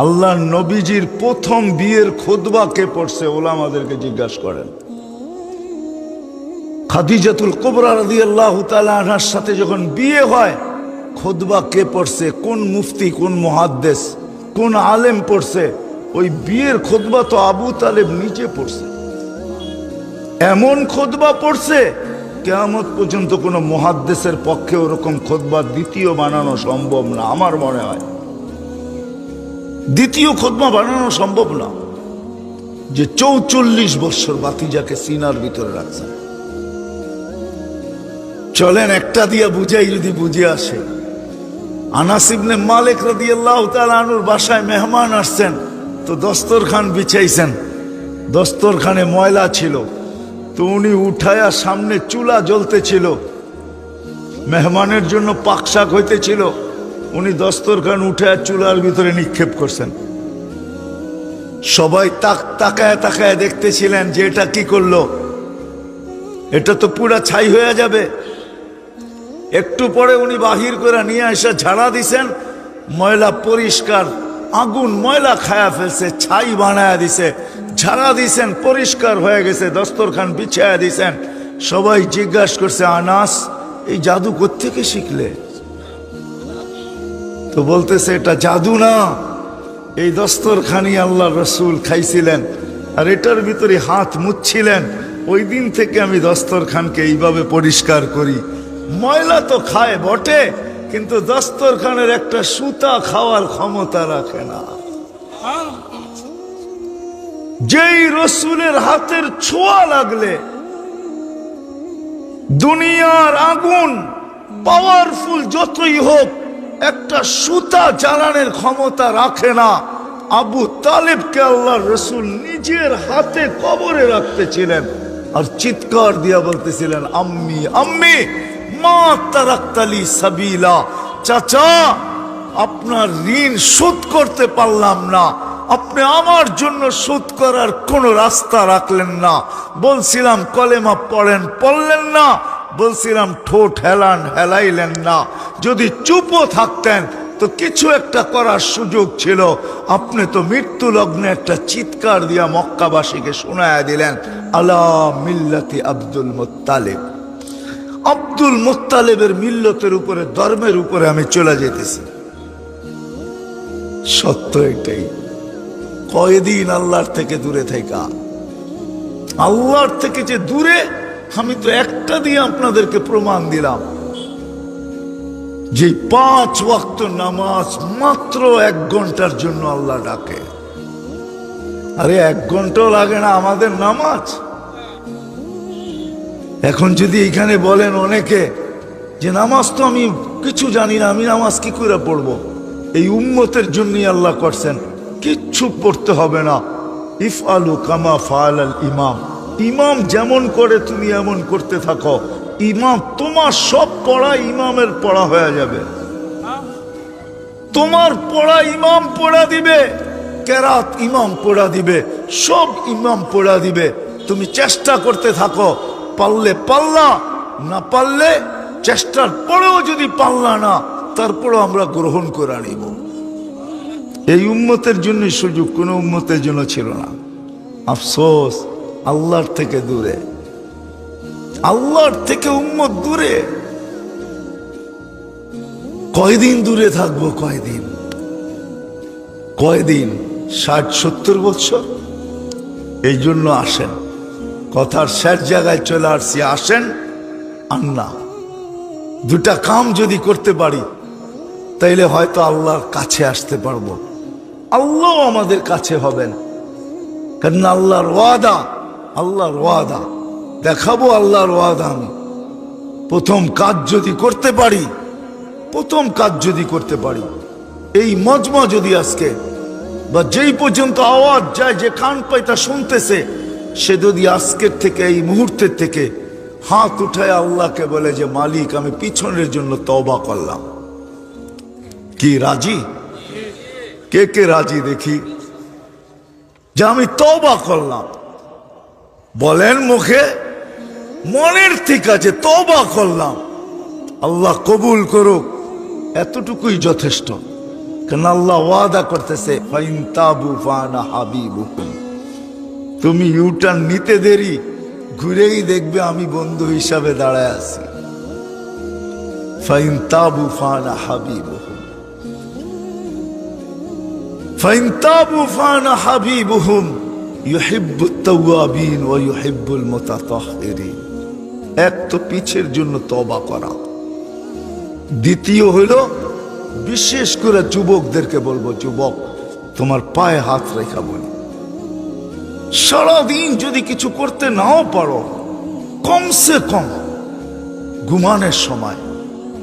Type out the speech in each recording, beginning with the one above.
আল্লাহ নবীজির প্রথম বিয়ের খুতবা কে পড়ছে ওলামাদেরকে জিজ্ঞাসা করেন। খাদিজাতুল কুবরা রাদিয়াল্লাহু তাআলা আনহার সাথে যখন বিয়ে হয়, খুতবা কে পড়ছে, কোন মুফতি, কোন মুহাদ্দিস, কোন আলেম পড়ছে? ওই বিয়ের খুতবা তো আবু তালেব নিজে পড়ছে। এমন খুতবা পড়ছে কিয়ামত পর্যন্ত কোনো মুহাদ্দিসের পক্ষে ওরকম খুতবা দ্বিতীয় বানানো সম্ভব না। আমার মনে হয় দ্বিতীয় খুতবা বানানো সম্ভব না, যে ৪৪ বছর বাতিজাকে সিনার ভিতরে রাখছেন। চলেন একটা দিয়া বুঝাই, যদি বুঝে আসে। আনাস ইবনে মালিক রাদিয়াল্লাহু তাআলা আনহুর বাসায় মেহমান আসছেন, তো দস্তরখান বিছাইছেন, দস্তরখানে ময়লা ছিল, তো উনি উঠায়া, সামনে চুলা জ্বলতেছিল, মেহমানের জন্য পাকশাক হইতেছিল, উনি দস্তরখান উঠায়া চুলার ভিতরে নিক্ষেপ করছেন। সবাই তাকায় তাকায় দেখতেছিলেন যে এটা কি করলো, এটা তো পুরা ছাই হয়ে যাবে। একটু পরে উনি বাহির করে নিয়ে এসে ঝাড়া দিছেন, ময়লা পরিষ্কার, আগুন ময়লা খায়া ফেলছে, ছাই বানায়া দিছে। ঝাড়া দিছেন, পরিষ্কার হয়ে গেছে, দস্তরখান বিছায়া দিছেন। সবাই জিজ্ঞাসা করছে, আনাস এই জাদু কোত্থেকে শিখলে? তো বলতেছে এটা জাদু না, এই দস্তরখানি আল্লাহ রসুল খাইছিলেন আর এটার ভিতরে হাত মুছছিলেন। ওই দিন থেকে আমি দস্তরখানকে এইভাবে পরিষ্কার করি। ময়লা তো খায় বটে, কিন্তু দস্তরখানের একটা সুতা খাওয়ার ক্ষমতা রাখে না। যেই রসুলের হাতের ছোঁয়া লাগলে দুনিয়ার আগুন পাওয়ারফুল যতই হোক একটা সুতা জ্বালানোর ক্ষমতা রাখে না। আবু তালেবকে আল্লাহর রসুল নিজের হাতে কবরে রাখতেছিলেন আর চিৎকার দিয়া বলতেছিলেন, আম্মি আম্মি মা তারাক্তালি সাবিলা, চাচা আপনার ঋণ শোধ করতে পারলাম না, আপনি আমার জন্য শোধ করার কোন রাস্তা রাখলেন না। বলছিলাম কলেমা পড়েন, পড়লেন না। বলছিলাম ঠোঁট হেলান, হেলাইলেন না। যদি চুপও থাকতেন তো কিছু একটা করার সুযোগ ছিল। আপনি তো মৃত্যু লগ্নে একটা চিৎকার দিয়া মক্কাবাসীকে শোনায়া দিলেন, আলা মিল্লাতি আব্দুল মুত্তালিব। আব্দুল মুত্তালিবের মিল্লতের উপরে, ধর্মের উপরে আমি চলে যেতেছি। সত্য এটাই। কয়দিন আল্লাহর থেকে দূরে থাকা, আল্লাহর থেকে যে দূরে, আমি তো একটা দিয়ে আপনাদেরকে প্রমাণ দিলাম যে 5 ওয়াক্ত নামাজ মাত্র 1 ঘন্টার জন্য আল্লাহ ডাকে। আরে 1 ঘন্টাও লাগে না আমাদের নামাজ। এখন যদি এখানে বলেন অনেকে যে নামাজ তো আমি কিছু জানি না, আমি নামাজ কি করে পড়বো? এই উম্মতের জন্যই আল্লাহ করছেন, কিচ্ছু পড়তে হবে না। ইফআলু কামা ফাআলাল ইমাম, ইমাম যেমন করে তুমি এমন করতে থাকো। ইমাম তোমার সব পড়া ইমামের পড়া হয়ে যাবে। তোমার পড়া ইমাম পড়া দিবে, কেরাত ইমাম পড়া দিবে, সব ইমাম পড়া দিবে। তুমি চেষ্টা করতে থাকো, পারলে পাল্লা, না পারলে চেষ্টার পরেও যদি পাল্লা না, তারপরও আমরা গ্রহণ করে নিব। এই উম্মতের জন্য সুযোগ কোন উম্মতের জন্য ছিল না। আফসোস, আল্লাহর থেকে দূরে, আল্লাহর থেকে উম্মত দূরে। কয়দিন দূরে থাকবো? কয়দিন? 60-70 বছর? এই জন্য আসেন, কথার শেষ জায়গায় চলে আসছি। আসেন আন্না, 2টা কাম যদি করতে পারি তাইলে হয়তো আল্লাহর কাছে আসতে পারবো, আল্লাহ আমাদের কাছে হবেন। কারণ আল্লাহর ওয়াদা, আল্লাহর ওয়াদা দেখাবো, আল্লাহর ওয়াদা। আমি প্রথম কাজ যদি করতে পারি, প্রথম কাজ যদি করতে পারি, এই মজমা যদি আজকে বা যেই পর্যন্ত আওয়াজ যায়, যে কান পাইতা শুনতেছে, সে যদি আজকের থেকে, এই মুহূর্তের থেকে হাত উঠায় আল্লাহকে বলে যে মালিক আমি পিছনের জন্য তওবা করলাম, কি রাজি? কে কে রাজি দেখি যে আমি তওবা করলাম? বলেন মুখে, মনের ঠিক আছে তওবা করলাম, আল্লাহ কবুল করুক। এতটুকুই যথেষ্ট। কেন আল্লাহ ওয়াদা করতেছে ফাইন তাবু ফানা হাবিবুকুম, তুমি ইউটার্ন নিতে দেরি, ঘুরেই দেখবে আমি বন্ধু হিসাবে দাঁড়ায় আছি। ফাইন তাবু ফানা হাবিবুহুম, ফাইন তাবু ফানা হাবিবুহুম ইউহিব্বুত তাওয়াবিন ওয়া ইউহিব্বুল মুতাতাহহিরিন। এক তো পিছের জন্য তওবা করা, দ্বিতীয় হইল বিশেষ করে যুবকদেরকে বলবো, যুবক তোমার পায়ে হাত রেখা বলি, সারাদিন যদি কিছু করতে নাও পারো, কমসে কম ঘুমানোর সময়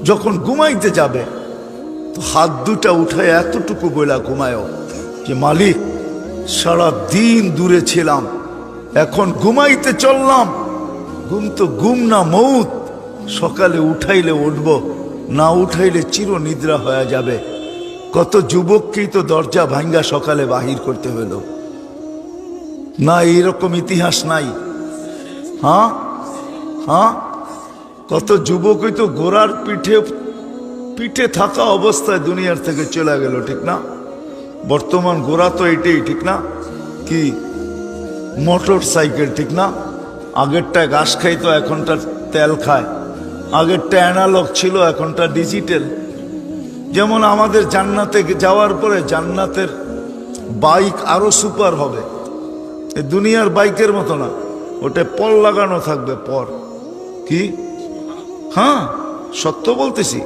যখন ঘুমাইতে যাবে তো হাত দুটা উঠায় এতটুকু বইলা ঘুমায় যে মালিক সারা দিন দূরে ছিলাম, এখন ঘুমাইতে চললাম, ঘুম তো ঘুম না মৌত, সকালে উঠাইলে উঠব, না উঠাইলে চির নিদ্রা হয়ে যাবে। কত যুবককেই তো দরজা ভাঙ্গা সকালে বাহির করতে হলো না, এইরকম ইতিহাস নাই? হ্যাঁ হ্যাঁ, কত যুবকই তো ঘোড়ার পিঠে থাকা অবস্থায় দুনিয়ার থেকে চলে গেল, ঠিক না? বর্তমান ঘোড়া তো এটাই, ঠিক না? কি মোটর সাইকেল, ঠিক না? আগেরটা ঘাস খাইতো, এখনটা তেল খায়। আগেরটা অ্যানালগ ছিল, এখনটা ডিজিটাল। যেমন আমাদের জান্নাতে যাওয়ার পরে জান্নাতের বাইক আরো সুপার হবে, এই দুনিয়ার বাইকের মতো না, ওটা পল লাগানো থাকবে, পর কি? হ্যাঁ, সত্য বলতেছি।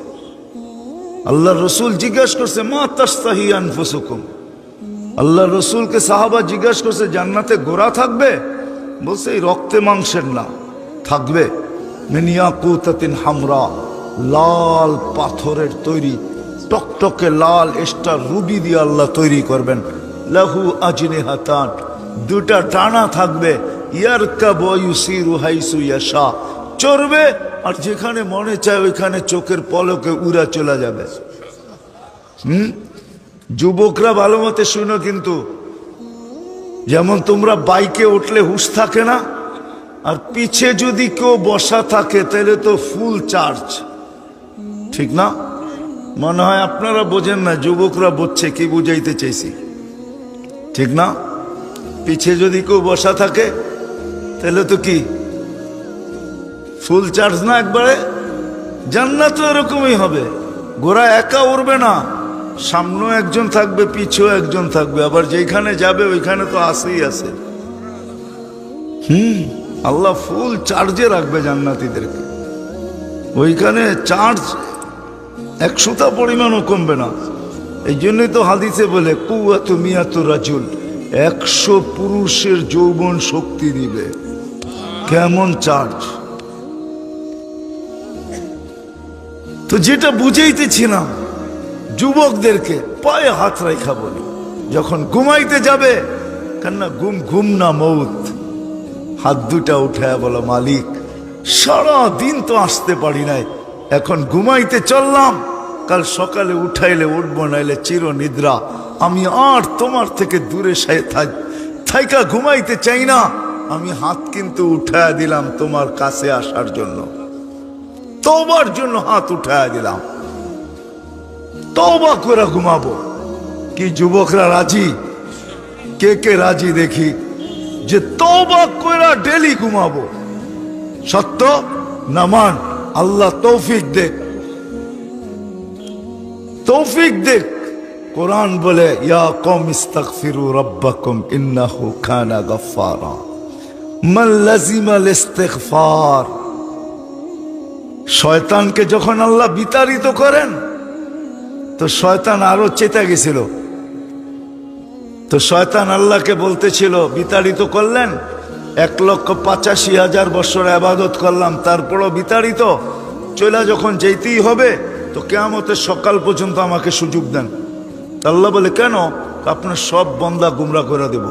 আল্লাহ রসুল জিজ্ঞাসা করছে মা তাস্তাহি আনফুসুকুম, আল্লাহ রসুলকে সাহাবা জিজ্ঞাসা করছে জান্নাতে ঘোড়া থাকবে? বলছে এই রক্তে মাংসের না, থাকবে মিন ইয়াকুতাতিন হামরা, লাল পাথরের তৈরি, টকটকে লাল স্টার রুবি দিয়ে আল্লাহ তৈরি করবেন। লাহু আজনিহাতান, দুটা ডানা থাকবে। ইয়ারকাবু ওয়া ইউসিরু হাইসু ইয়াশা, চড়বে আর যেখানে মনে চায় ওইখানে চোখের পলকে উড়া চলে যাবে। যুবকরা ভালো মতে শুনো কিন্তু, যেমন তোমরা বাইকে উঠলে হুঁশ থাকে না, আর পিছে যদি কেউ বসা থাকে তাহলে তো ফুল চার্জ, ঠিক না? মনে হয় আপনারা বোঝেন না, যুবকরা বুঝছে কি বুঝাইতে চাইছি, ঠিক না? পিছে যদি কেউ বসা থাকে তাহলে তো কি ফুল চার্জ না একবারে? জান্নাত এরকমই হবে, ঘোড়া একা উড়বে না, সামনেও একজন থাকবে, পিছেও একজন থাকবে, আবার যেখানে যাবে ওইখানে তো আসেই আছে। আল্লাহ ফুল চার্জে রাখবে জান্নাতীদেরকে, ওইখানে চার্জ 100টা পরিমাণও কমবে না। এই জন্যই তো হাদিসে বলে কুওয়াতু মিয়াতু রাজুল, 100 পুরুষের যৌবন শক্তি দিবে। কেমন চার্জ! তো যেটা বুঝাইতেছিলাম, যুবকদেরকে পায়ে হাত রেখা বলি, যখন ঘুমাইতে যাবে, কেননা ঘুম না মৌত, হাত দুটা উঠায় বলো মালিক সারা দিন তো আসতে পারি নাই, এখন ঘুমাইতে চললাম, কাল সকালে উঠাইলে উঠবো, নাইলে চির নিদ্রা। আমি আর তোমার থেকে দূরে থাইকা ঘুমাইতে চাই না, আমি হাত কিন্তু উঠায়া দিলাম তোমার কাছে আসার জন্য, তওবার জন্য হাত উঠায়া দিলাম, তওবা করে ঘুমাবো। কি যুবকরা রাজি? কে কে রাজি দেখি যে তওবা করে ডেলি ঘুমাবো? সত্য নামান, আল্লাহ তৌফিক দেখ, তৌফিক দেখ। কোরআন বলে ইয়া কওম ইস্তাগফিরু রাব্বাকুম ইন্নাহু কানা গাফফারা, মান লাযিমাল ইস্তিগফার। শয়তানকে যখন আল্লাহ বিতাড়িত করেন তো শয়তান আরো চেতে গেছিল, তো শয়তান আল্লাহকে বলতেছিল, বিতাড়িত করলেন, 1,85,000 বছর ইবাদত করলাম, তারপরও বিতাড়িত, চলে যখন যেতেই হবে তো কিয়ামতের সকাল পর্যন্ত আমাকে সুযোগ দেন। আল্লাহ বলে কেন? আপনার সব বান্দা গুমরা করে দেব।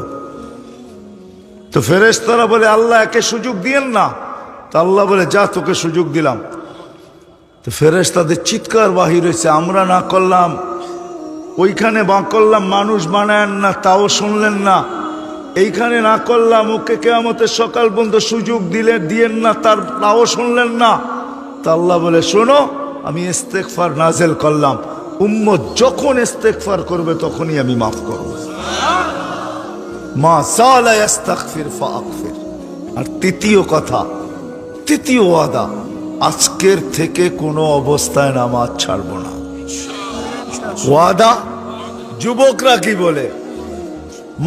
তো ফেরেশতারা বলে আল্লাহ একে সুযোগ দিয়েন না। তো আল্লাহ বলে যা, তোকে সুযোগ দিলাম। তো ফেরেশতাদের চিৎকার বাহির হয়েছে, আমরা না করলাম, ওইখানে বা করলাম মানুষ বানায়েন না, তাও শুনলেন না, এইখানে না করলাম, ওকে কিয়ামতের সকাল পর্যন্ত সুযোগ দিয়েন না, তাও শুনলেন না। তা আল্লাহ বলে শোনো, আমি ইস্তেগফার নাজেল করলাম, উম্মত যখন ইস্তেগফার করবে তখনই আমি মাফ করব। মা সালা ইস্তাগফির ফাগফির। আর তৃতীয় কথা, তৃতীয় ওয়াদা, আজকের থেকে কোনো অবস্থায় নামাজ ছাড়ব না। ওয়াদা। যুবকরা কি বলে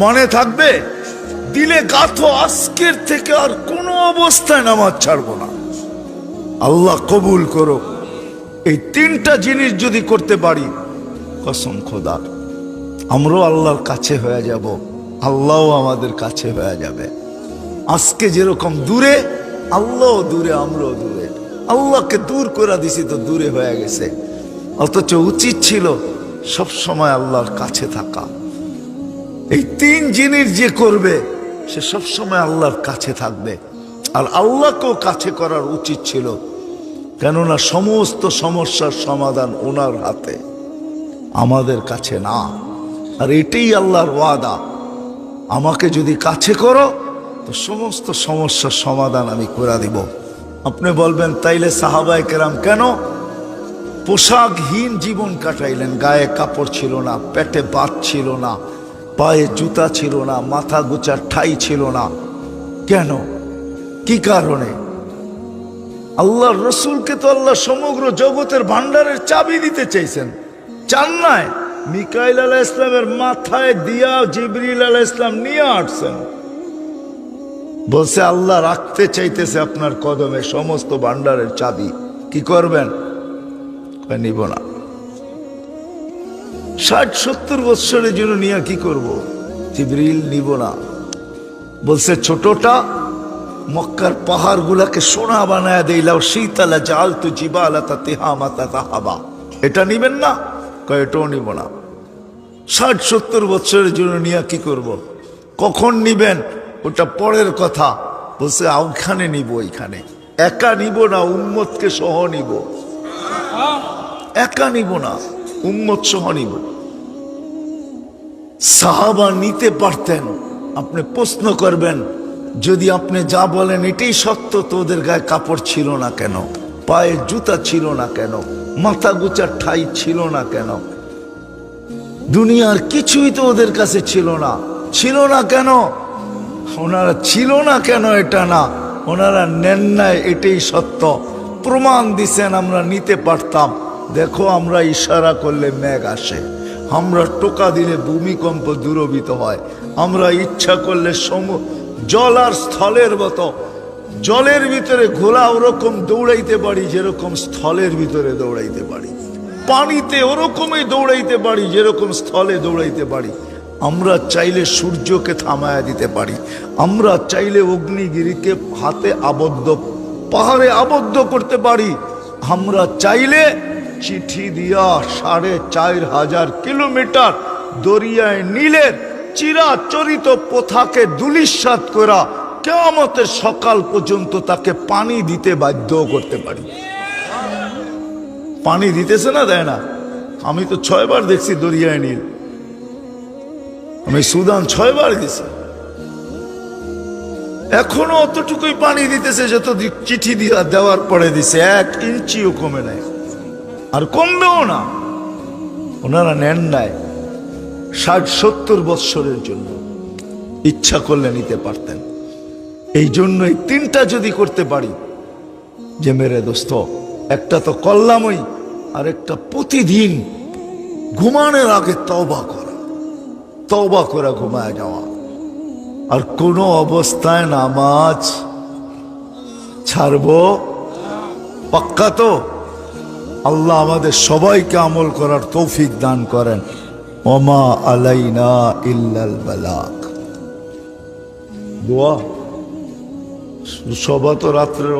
মনে থাকবে? দিলে গাথো, আজকের থেকে আর কোনো অবস্থায় নামাজ ছাড়ব না। আল্লাহ কবুল করো। এই তিনটা জিনিস যদি করতে পারি, কসম খোদার, আমরাও আল্লাহর কাছে হয়ে যাব, আল্লাহও আমাদের কাছে হয়ে যাবে। আজকে যেরকম দূরে, আল্লাহও দূরে, আমরাও দূরে। আল্লাহকে দূর করে দিছি তো দূরে হয়ে গেছে, অথচ উচিত ছিল সব সময় আল্লাহর কাছে থাকা। এই তিন জিনিস যে করবে সে সব সময় আল্লাহর কাছে থাকবে। আর আল্লাহকেও কাছে করার উচিত ছিল, কেননা সমস্ত সমস্যার সমাধান ওনার হাতে, আমাদের কাছে না। আর এটাই আল্লাহর ওয়াদা, আমাকে যদি কাছে করো তো সমস্ত সমস্যার সমাধান আমি করে দিব। আপনি বলবেন তাইলে সাহাবায়ে কেরাম কেন পোশাকহীন জীবন কাটাইলেন? গায়ে কাপড় ছিল না, পেটে ভাত ছিল না, পায়ে জুতা ছিল না, মাথা গোছার ঠাই ছিল না। কেন? কি কারণে? আল্লাহর রসুলকে তো আল্লাহ সমগ্র জগতের ভান্ডারের চাবি দিতে চাইছেন, চান নাই? মিকাইল আলাইহিস সালামের মাথায় দিয়া জিবরিল আলাইহিস সালাম নিয়ে আসছেন, বলছে আল্লাহ রাখতে চাইতেছে আপনার কদমে সমস্ত ভান্ডারের চাবি। কি করবেন? নিব না। 60-70 বৎসরের জন্য নিয়ে কি করব? জিবরিল নিব না। বলছে ছোটটা মক্কার পাহাড় গুলাকে সোনা বানায় দিলাও, শীতলা জাল তু জিবালাতা তিহামাতা তাহাবা। এটা নিবেন না? কয় এটাও নিব না। 60-70 বৎসরের জন্য নিয়ে কি করব? কখন নিবেন ওটা পরের কথা। বলছে ওখানে নিব, ওইখানে একা নিব না, উম্মতকে সহ নিব। একা নিব না, উম্মত সহ নিব। সাহাবা নিতে পারতেন। আপনি প্রশ্ন করবেন, যদি আপনি যা বলেন এটাই সত্য, তো ওদের গায়ে কাপড় ছিল না কেন? পায়ে জুতা ছিল না কেন? মাথা গোছার ঠাই ছিল না কেন? দুনিয়ার কিছুই তো ওদের কাছে ছিল না। ছিল না কেন? ওনারা ছিল না কেন এটা না, ওনারা নেন নাই, এটাই সত্য। প্রমাণ দিছেন আমরা নিতে পারতাম। দেখো আমরা ইশারা করলে মেঘ আসে, আমরা টোকা দিলে ভূমিকম্প দূরভূত হয়, আমরা ইচ্ছা করলে জল আর স্থলের মতো জলের ভিতরে ঘোড়া ওরকম দৌড়াইতে পারি যেরকম স্থলের ভিতরে দৌড়াইতে পারি, পানিতে ওরকমই দৌড়াইতে পারি যেরকম স্থলে দৌড়াইতে পারি। আমরা চাইলে সূর্যকে থামায়া দিতে পারি, আমরা চাইলে অগ্নিগিরিকে হাতে আবদ্ধ পাহাড়ে আবদ্ধ করতে পারি, আমরা চাইলে চিঠি দিয়া 4500 কিলোমিটার দরিয়ায় নীলের চিরাচরিত প্রথাকে ধূলিসাৎ করা কিয়ামতের সকাল পর্যন্ত তাকে পানি দিতে বাধ্য করতে পারি। পানি দিতেছে না, দেয় না? আমি তো 6 বার দেখছি দরিয়ায় নীল। আমি সুদান 6 বার গেছি, এখনো অতটুকুই পানি দিতেছে যত চিঠি দিয়া দেওয়ার পরে দিছে। 1 ইঞ্চিও কমে নাই, আর কমবেও না। ওনারা নেন নাই 60-70 বৎসরের জন্য। ইচ্ছা করলে নিতে পারতেন। এই জন্য এই তিনটা যদি করতে পারি, যে মেরে দোস্ত, একটা তো করলামই, আর একটা প্রতিদিন ঘুমানোর আগে তওবা করা, তওবা করে ঘুমায় যাওয়া, আর কোনো অবস্থায় নামাজ ছাড়বো পাক্কা তো? আল্লাহ আমাদের সবাইকে আমল করার তৌফিক দান করেন। ওমা আলাইনা ইল্লাল বালাগ। দোয়া সবা তো রাত্রের